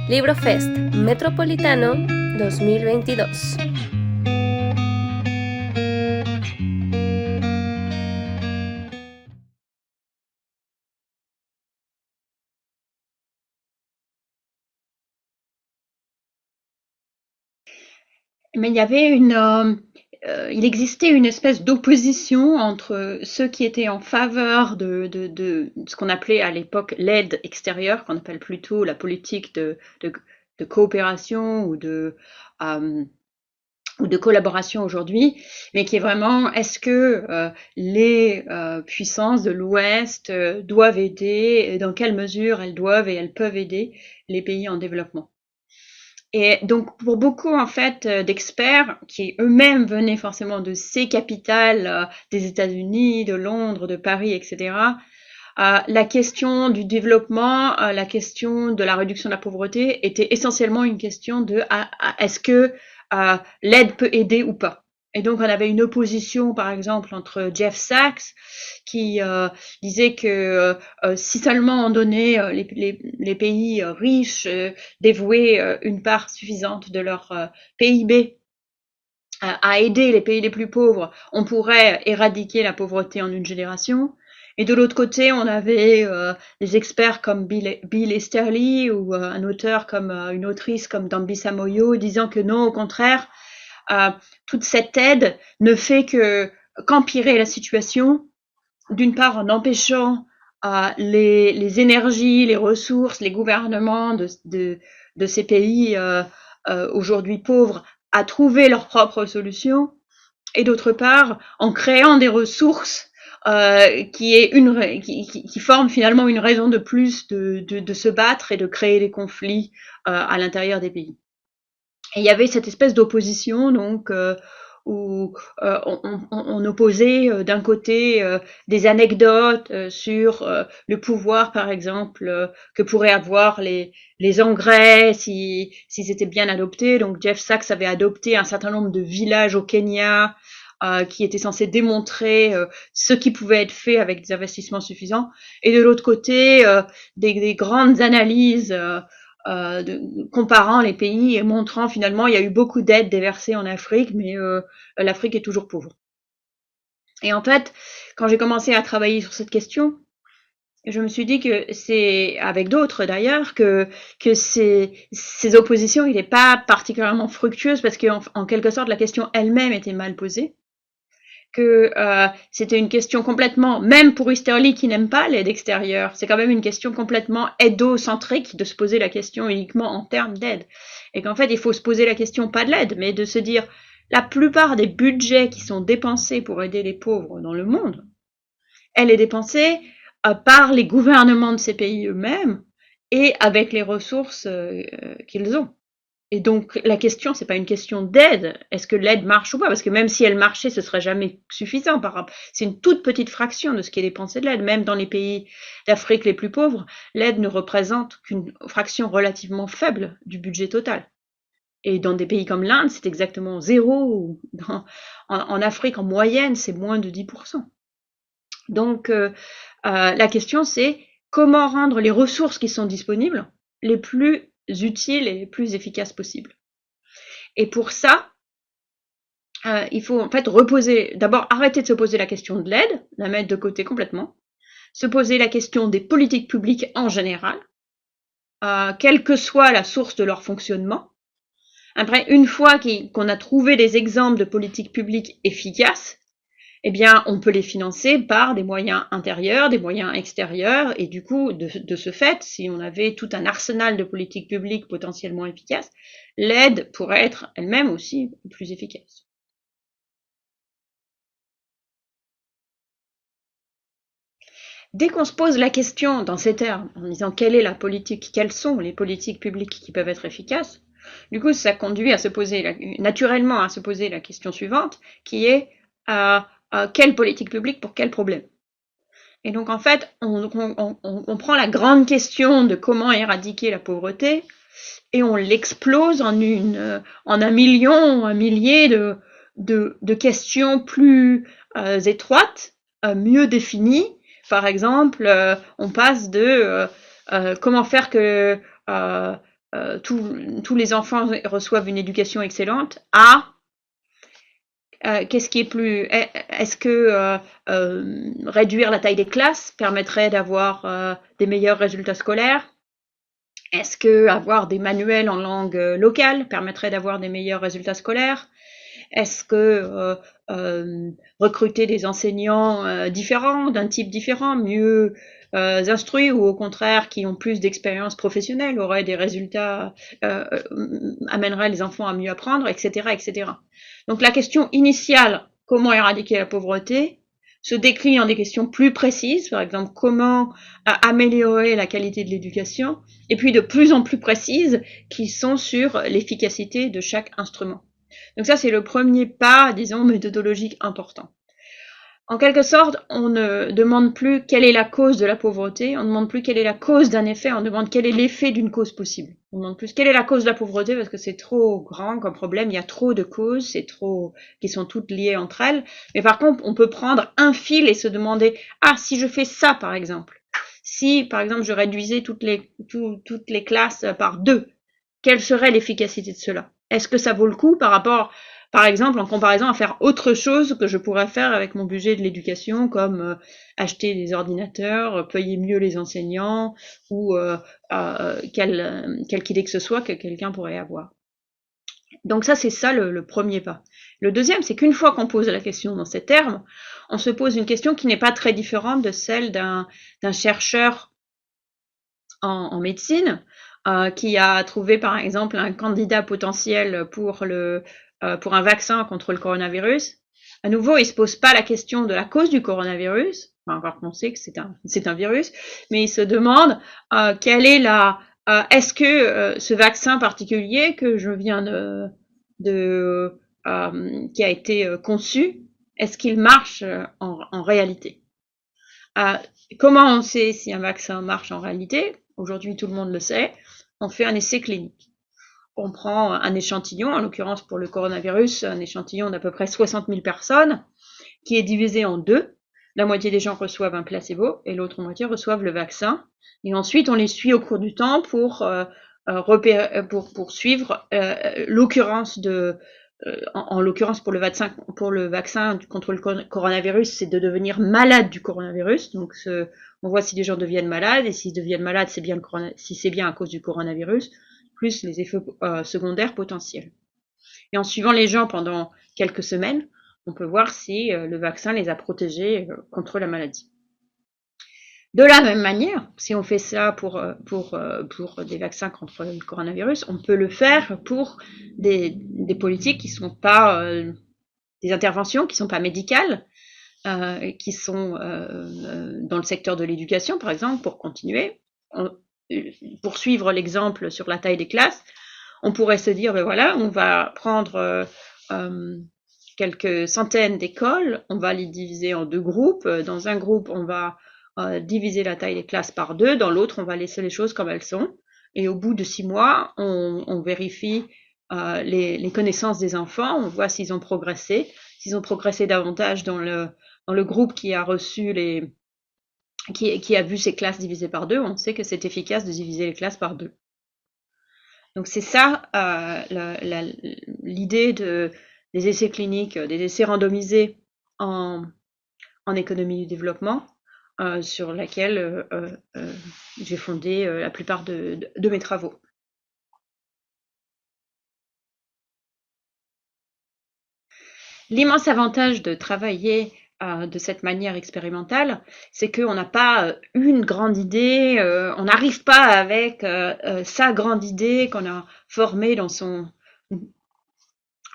LibroFest Metropolitano 2022. Mais il existait une espèce d'opposition entre ceux qui étaient en faveur de ce qu'on appelait à l'époque l'aide extérieure, qu'on appelle plutôt la politique de coopération ou de collaboration aujourd'hui, mais qui est vraiment est-ce que les puissances de l'Ouest doivent aider, et dans quelle mesure elles doivent et elles peuvent aider les pays en développement. Et donc, pour beaucoup, en fait, d'experts qui eux-mêmes venaient forcément de ces capitales des États-Unis, de Londres, de Paris, etc., la question du développement, la question de la réduction de la pauvreté était essentiellement une question de est-ce que l'aide peut aider ou pas. Et donc, on avait une opposition, par exemple, entre Jeff Sachs, qui disait que si seulement on donnait les pays riches dévouaient une part suffisante de leur PIB à aider les pays les plus pauvres, on pourrait éradiquer la pauvreté en une génération. Et de l'autre côté, on avait des experts comme Bill Easterly ou un auteur comme une autrice comme Dambisa Moyo disant que non, au contraire, toute cette aide ne fait qu'empirer la situation, d'une part en empêchant les énergies, les ressources, les gouvernements de ces pays aujourd'hui pauvres à trouver leurs propres solutions, et d'autre part en créant des ressources qui forment finalement une raison de plus de se battre et de créer des conflits à l'intérieur des pays. Et il y avait cette espèce d'opposition donc où on opposait d'un côté des anecdotes sur le pouvoir, par exemple, que pourraient avoir les engrais s'ils étaient bien adoptés. Donc Jeff Sachs avait adopté un certain nombre de villages au Kenya qui étaient censés démontrer ce qui pouvait être fait avec des investissements suffisants. Et de l'autre côté, des grandes analyses comparant les pays et montrant finalement il y a eu beaucoup d'aides déversées en Afrique, mais l'Afrique est toujours pauvre. Et en fait, quand j'ai commencé à travailler sur cette question, je me suis dit que c'est, avec d'autres d'ailleurs, que ces oppositions n'étaient pas particulièrement fructueuses parce qu'en quelque sorte la question elle-même était mal posée, que c'était une question complètement, même pour Easterly qui n'aime pas l'aide extérieure, c'est quand même une question complètement aidocentrique de se poser la question uniquement en termes d'aide. Et qu'en fait, il faut se poser la question pas de l'aide, mais de se dire la plupart des budgets qui sont dépensés pour aider les pauvres dans le monde, elle est dépensée par les gouvernements de ces pays eux-mêmes et avec les ressources qu'ils ont. Et donc, la question, c'est pas une question d'aide. Est-ce que l'aide marche ou pas? Parce que même si elle marchait, ce serait jamais suffisant. C'est une toute petite fraction de ce qui est dépensé de l'aide. Même dans les pays d'Afrique les plus pauvres, l'aide ne représente qu'une fraction relativement faible du budget total. Et dans des pays comme l'Inde, c'est exactement zéro. En Afrique, en moyenne, c'est moins de 10%. Donc, la question, c'est comment rendre les ressources qui sont disponibles les plus utiles et les plus efficaces possibles. Et pour ça, il faut en fait d'abord arrêter de se poser la question de l'aide, la mettre de côté complètement, se poser la question des politiques publiques en général, quelle que soit la source de leur fonctionnement. Après, une fois qu'on a trouvé des exemples de politiques publiques efficaces, eh bien, on peut les financer par des moyens intérieurs, des moyens extérieurs, et du coup, de ce fait, si on avait tout un arsenal de politiques publiques potentiellement efficaces, l'aide pourrait être elle-même aussi plus efficace. Dès qu'on se pose la question dans ces termes, en disant quelle est la politique, quelles sont les politiques publiques qui peuvent être efficaces, du coup, ça conduit à se poser naturellement à se poser la question suivante, qui est quelle politique publique pour quel problème. Et donc, en fait, on prend la grande question de comment éradiquer la pauvreté et on l'explose en un million, un millier de questions plus étroites, mieux définies. Par exemple, on passe de comment faire que tous les enfants reçoivent une éducation excellente, à qu'est-ce qui est plus... Est-ce que réduire la taille des classes permettrait d'avoir des meilleurs résultats scolaires? Est-ce que avoir des manuels en langue locale permettrait d'avoir des meilleurs résultats scolaires? Est-ce que recruter des enseignants différents, d'un type différent, mieux instruits ou au contraire qui ont plus d'expérience professionnelle, auraient des résultats, amèneraient les enfants à mieux apprendre, etc., etc. Donc la question initiale, comment éradiquer la pauvreté, se décline en des questions plus précises, par exemple comment améliorer la qualité de l'éducation, et puis de plus en plus précises qui sont sur l'efficacité de chaque instrument. Donc ça, c'est le premier pas, disons, méthodologique important. En quelque sorte, on ne demande plus quelle est la cause de la pauvreté, on ne demande plus quelle est la cause d'un effet, on demande quel est l'effet d'une cause possible. On demande plus quelle est la cause de la pauvreté parce que c'est trop grand comme problème, il y a trop de causes, c'est trop, qui sont toutes liées entre elles. Mais par contre, on peut prendre un fil et se demander, ah, si je fais ça, par exemple, si, par exemple, je réduisais toutes les classes par 2, quelle serait l'efficacité de cela? Est-ce que ça vaut le coup par rapport, par exemple, en comparaison à faire autre chose que je pourrais faire avec mon budget de l'éducation, comme acheter des ordinateurs, payer mieux les enseignants, ou quelle idée que ce soit que quelqu'un pourrait avoir. Donc ça, c'est ça le premier pas. Le deuxième, c'est qu'une fois qu'on pose la question dans ces termes, on se pose une question qui n'est pas très différente de celle d'un chercheur en médecine, qui a trouvé par exemple un candidat potentiel pour un vaccin contre le coronavirus. À nouveau, il se pose pas la question de la cause du coronavirus, encore qu'on sait que c'est un virus, mais il se demande quelle est est-ce que ce vaccin particulier que je viens qui a été conçu, est-ce qu'il marche en réalité? Comment on sait si un vaccin marche en réalité? Aujourd'hui, tout le monde le sait. On fait un essai clinique. On prend un échantillon, en l'occurrence pour le coronavirus, un échantillon d'à peu près 60 000 personnes, qui est divisé en deux. La moitié des gens reçoivent un placebo et l'autre moitié reçoivent le vaccin. Et ensuite, on les suit au cours du temps pour suivre l'occurrence en l'occurrence pour le vaccin contre le coronavirus, c'est de devenir malade du coronavirus. Donc on voit si les gens deviennent malades, et s'ils deviennent malades, si c'est bien à cause du coronavirus, plus les effets secondaires potentiels. Et en suivant les gens pendant quelques semaines, on peut voir si le vaccin les a protégés contre la maladie. De la même manière, si on fait ça pour des vaccins contre le coronavirus, on peut le faire pour des politiques qui sont pas des interventions qui sont pas médicales, qui sont dans le secteur de l'éducation, par exemple, pour continuer. Pour suivre l'exemple sur la taille des classes, on pourrait se dire, ben voilà, on va prendre quelques centaines d'écoles, on va les diviser en deux groupes. Dans un groupe, on va diviser la taille des classes par 2, dans l'autre, on va laisser les choses comme elles sont. Et au bout de 6 mois, on vérifie les connaissances des enfants, on voit s'ils ont progressé davantage dans le groupe qui a reçu qui a vu ses classes divisées par 2, on sait que c'est efficace de diviser les classes par 2. Donc c'est ça l'idée des essais cliniques, des essais randomisés en économie du développement, sur laquelle j'ai fondé la plupart de mes travaux. L'immense avantage de travailler de cette manière expérimentale, c'est qu'on n'a pas une grande idée, on n'arrive pas avec sa grande idée qu'on a formée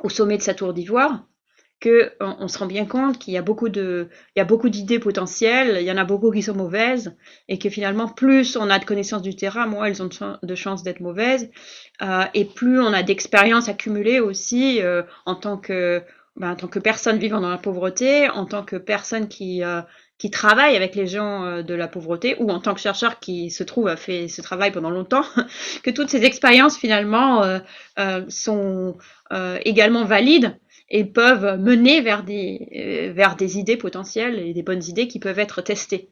au sommet de sa tour d'ivoire, qu'on se rend bien compte qu'il y a beaucoup d'idées potentielles, il y en a beaucoup qui sont mauvaises, et que finalement, plus on a de connaissances du terrain, moins elles ont de chances d'être mauvaises, et plus on a d'expérience accumulée aussi en tant que personne vivant dans la pauvreté, en tant que personne qui travaille avec les gens de la pauvreté, ou en tant que chercheur qui se trouve a fait ce travail pendant longtemps, que toutes ces expériences finalement sont également valides et peuvent mener vers des idées potentielles et des bonnes idées qui peuvent être testées.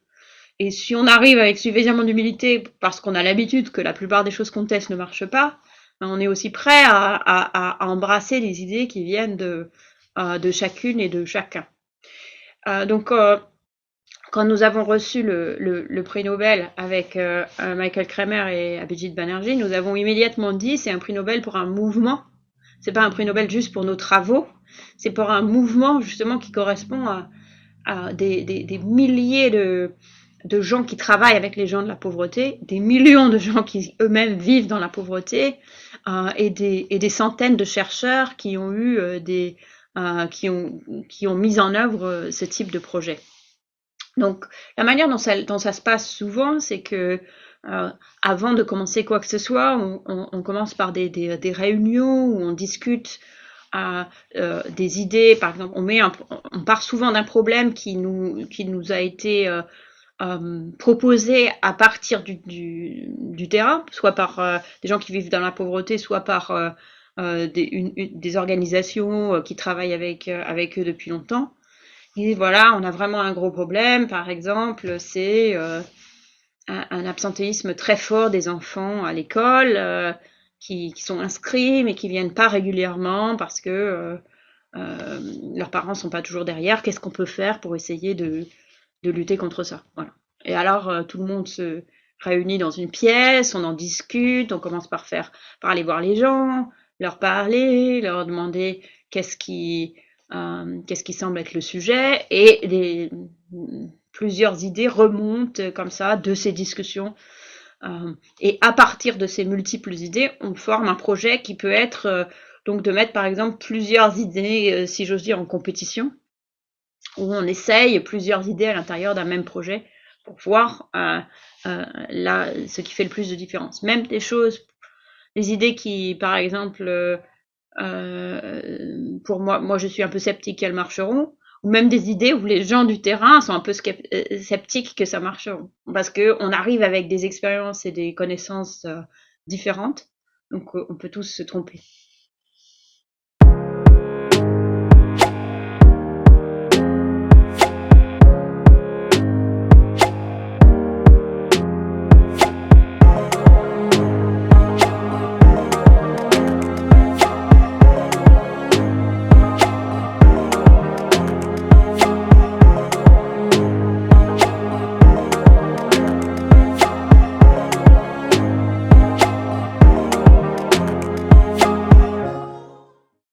Et si on arrive avec suffisamment d'humilité, parce qu'on a l'habitude que la plupart des choses qu'on teste ne marchent pas, ben on est aussi prêt à embrasser les idées qui viennent de chacune et de chacun. Donc, quand nous avons reçu le prix Nobel avec Michael Kremer et Abhijit Banerjee, nous avons immédiatement dit c'est un prix Nobel pour un mouvement. C'est pas un prix Nobel juste pour nos travaux, c'est pour un mouvement justement qui correspond à des milliers de gens qui travaillent avec les gens de la pauvreté, des millions de gens qui eux-mêmes vivent dans la pauvreté, et des centaines de chercheurs qui ont eu qui ont mis en œuvre ce type de projet. Donc, la manière dont ça se passe souvent, c'est que avant de commencer quoi que ce soit, on commence par des réunions où on discute des idées. Par exemple, on part souvent d'un problème qui nous a été proposé à partir du terrain, soit par des gens qui vivent dans la pauvreté, soit par des organisations qui travaillent avec eux depuis longtemps. Et voilà, on a vraiment un gros problème. Par exemple, c'est un absentéisme très fort des enfants à l'école qui sont inscrits mais qui viennent pas régulièrement parce que leurs parents sont pas toujours derrière. Qu'est-ce qu'on peut faire pour essayer de lutter contre ça? Voilà. Et alors, tout le monde se réunit dans une pièce, on en discute, on commence par aller voir les gens, leur parler, leur demander qu'est-ce qui semble être le sujet, et plusieurs idées remontent comme ça de ces discussions. Et à partir de ces multiples idées, on forme un projet qui peut être donc de mettre par exemple plusieurs idées, si j'ose dire, en compétition, où on essaye plusieurs idées à l'intérieur d'un même projet pour voir ce qui fait le plus de différence. Même des choses, les idées qui, par exemple, pour moi je suis un peu sceptique qu'elles marcheront, ou même des idées où les gens du terrain sont un peu sceptiques que ça marcheront, parce qu'on arrive avec des expériences et des connaissances différentes, donc on peut tous se tromper.